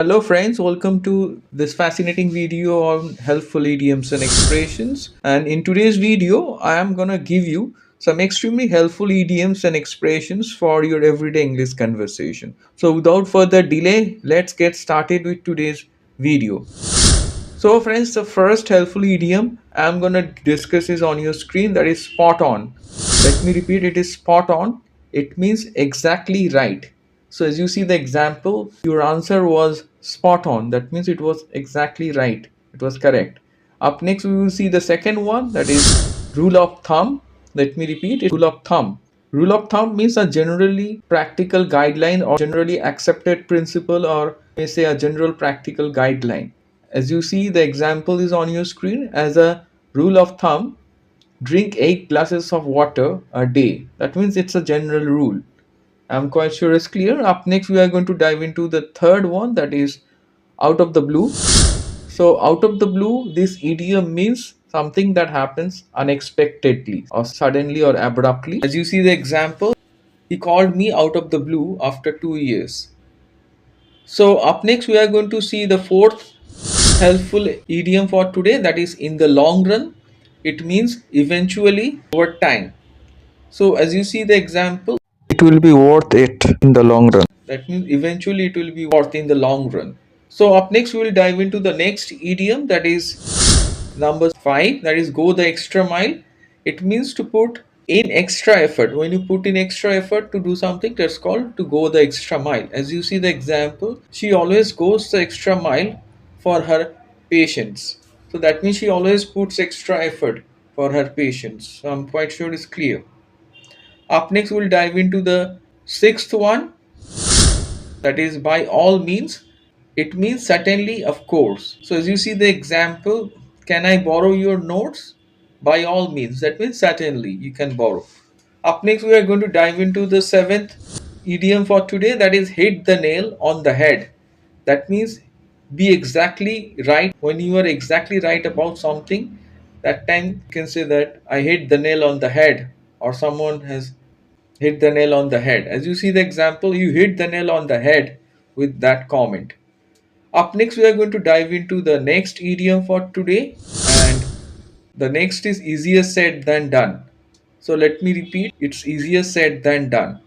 Hello friends, welcome to this fascinating video on helpful idioms and expressions. And in today's video, I am gonna give you some extremely helpful idioms and expressions for your everyday English conversation. So without further delay, let's get started with today's video. So friends, the first helpful idiom I'm gonna discuss is on your screen, that is spot on. Let me repeat, it is spot on. It means exactly right. So as you see the example, your answer was spot on. That means it was exactly right. It was correct. Up next we will see the second one, that is rule of thumb. Let me repeat it, rule of thumb. Rule of thumb means a generally practical guideline or generally accepted principle, or may say a general practical guideline. As you see, the example is on your screen. As a rule of thumb, drink 8 glasses of water a day. That means it's a general rule. I'm quite sure it's clear. Up next, we are going to dive into the third one, that is out of the blue. So, out of the blue, this idiom means something that happens unexpectedly or suddenly or abruptly. As you see the example, he called me out of the blue after 2 years. So, up next, we are going to see the fourth helpful idiom for today, that is in the long run. It means eventually over time. So, as you see the example, it will be worth it in the long run. That means eventually it will be worth in the long run. So, up next, we will dive into the next idiom, that is number 5, that is go the extra mile. It means to put in extra effort. When you put in extra effort to do something, that's called to go the extra mile. As you see the example, she always goes the extra mile for her patients. So that means she always puts extra effort for her patients. So I'm quite sure it's clear. Up next, we'll dive into the sixth one, that is by all means. It means certainly, of course. So as you see the example, can I borrow your notes? By all means, that means certainly you can borrow. Up next, we are going to dive into the seventh idiom for today, that is hit the nail on the head. That means be exactly right. When you are exactly right about something, that time you can say that I hit the nail on the head, or someone has hit the nail on the head. As you see the example, you hit the nail on the head with that comment. Up next, we are going to dive into the next idiom for today, and the next is easier said than done. So let me repeat, it's easier said than done.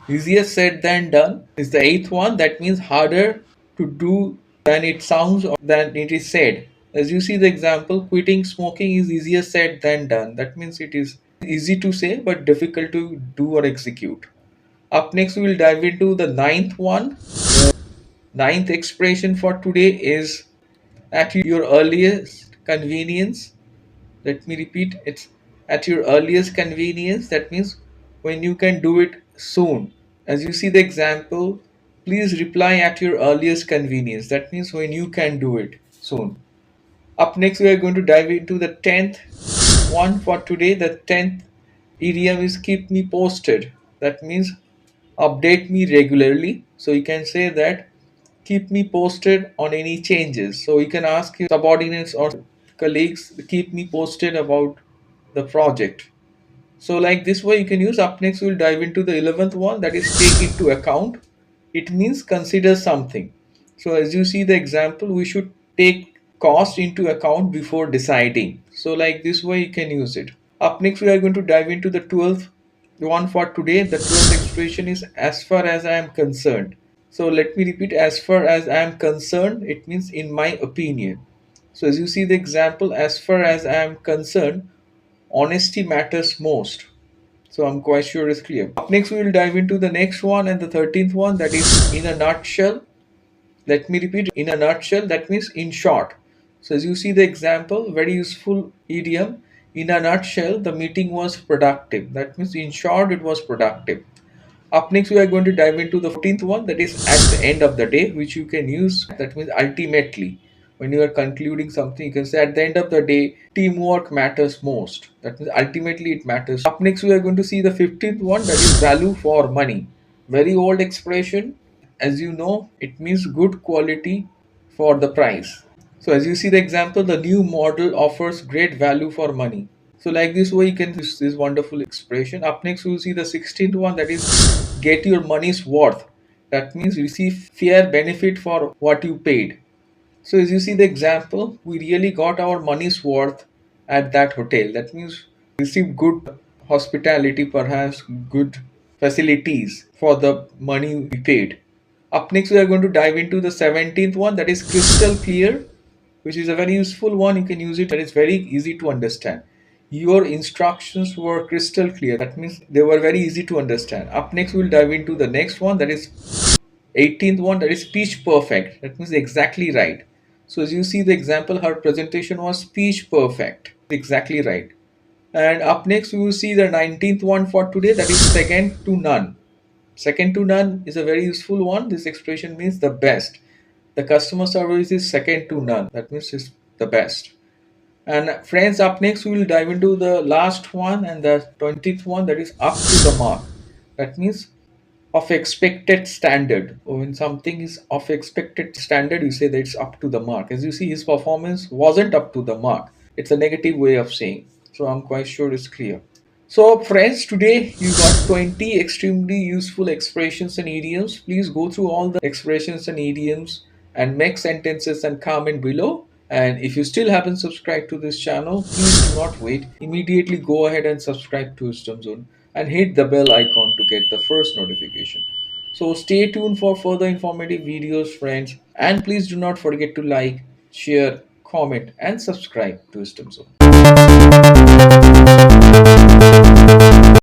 Easier said than done is the eighth one, that means harder to do than it sounds or than it is said. As you see the example, quitting smoking is easier said than done. That means it is easy to say but difficult to do or execute. Up next, we will dive into the ninth one. The ninth expression for today is at your earliest convenience. Let me repeat, it's at your earliest convenience. That means when you can do it soon. As you see the example, please reply at your earliest convenience. That means when you can do it soon. Up next, we are going to dive into the 10th one for today. The 10th idiom is keep me posted. That means update me regularly. So you can say that keep me posted on any changes. So you can ask your subordinates or colleagues to keep me posted about the project. So like this way you can use. Up next we'll dive into the 11th one, that is take into account. It means consider something. So as you see the example, we should take cost into account before deciding. So like this way you can use it. Up next we are going to dive into the 12th one for today. The 12th expression is as far as I am concerned. So let me repeat, as far as I am concerned, it means in my opinion. So as you see the example, as far as I am concerned, honesty matters most. So I'm quite sure it's clear. Up next, we will dive into the next one and the 13th one, that is in a nutshell. Let me repeat, in a nutshell, that means in short. So as you see the example, very useful idiom. In a nutshell, the meeting was productive. That means in short, it was productive. Up next, we are going to dive into the 14th one, that is at the end of the day, which you can use. That means ultimately. When you are concluding something, you can say at the end of the day, teamwork matters most. That means ultimately it matters. Up next, we are going to see the 15th one, that is value for money. Very old expression. As you know, it means good quality for the price. So as you see the example, the new model offers great value for money. So like this way you can use this wonderful expression. Up next we will see the 16th one, that is get your money's worth. That means receive fair benefit for what you paid. So as you see the example, we really got our money's worth at that hotel. That means received good hospitality, perhaps good facilities for the money we paid. Up next, we are going to dive into the 17th one, that is crystal clear, which is a very useful one. You can use it and it's very easy to understand. Your instructions were crystal clear. That means they were very easy to understand. Up next, we'll dive into the next one, that is 18th one, that is speech perfect. That means exactly right. So as you see the example, her presentation was speech perfect. Exactly right. And up next, we will see the 19th one for today, that is second to none. Second to none is a very useful one. This expression means the best. The customer service is second to none. That means it's the best. And friends, up next we will dive into the last one and the 20th one, that is up to the mark. That means of expected standard. When something is of expected standard, you say that it's up to the mark. As you see, his performance wasn't up to the mark. It's a negative way of saying. So I'm quite sure it's clear. So friends, today you got 20 extremely useful expressions and idioms. Please go through all the expressions and idioms and make sentences and comment below. And if you still haven't subscribed to this channel, please do not wait. Immediately go ahead and subscribe to Wisdom Zone and hit the bell icon to get the first notification. So stay tuned for further informative videos, friends. And please do not forget to like, share, comment, and subscribe to Wisdom Zone.